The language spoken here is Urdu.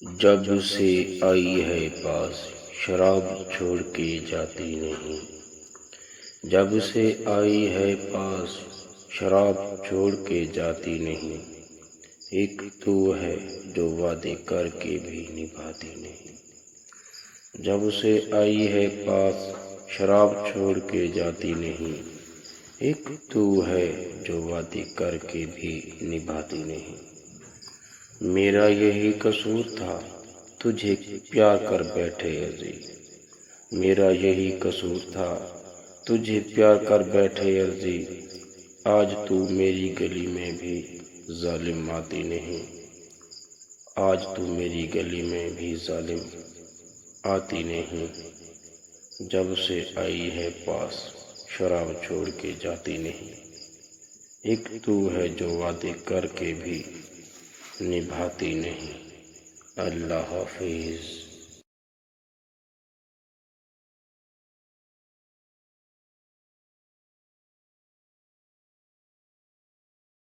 جب سے آئی ہے پاس شراب چھوڑ کے جاتی نہیں، جب سے آئی ہے پاس شراب چھوڑ کے جاتی نہیں، ایک تو ہے جو وعدے کر کے بھی نبھاتی نہیں۔ جب سے آئی ہے پاس شراب چھوڑ کے جاتی نہیں، ایک تو ہے جو وعدے کر کے بھی نبھاتی نہیں۔ میرا یہی قصور تھا تجھے پیار کر بیٹھے عزیز، میرا یہی قصور تھا تجھے پیار کر بیٹھے عزیز، آج تو میری گلی میں بھی ظالم آتی نہیں، آج تو میری گلی میں بھی ظالم آتی نہیں۔ جب سے آئی ہے پاس شراب چھوڑ کے جاتی نہیں، ایک تو ہے جو وعدے کر کے بھی نبھاتی نہیں۔ اللہ حافظ۔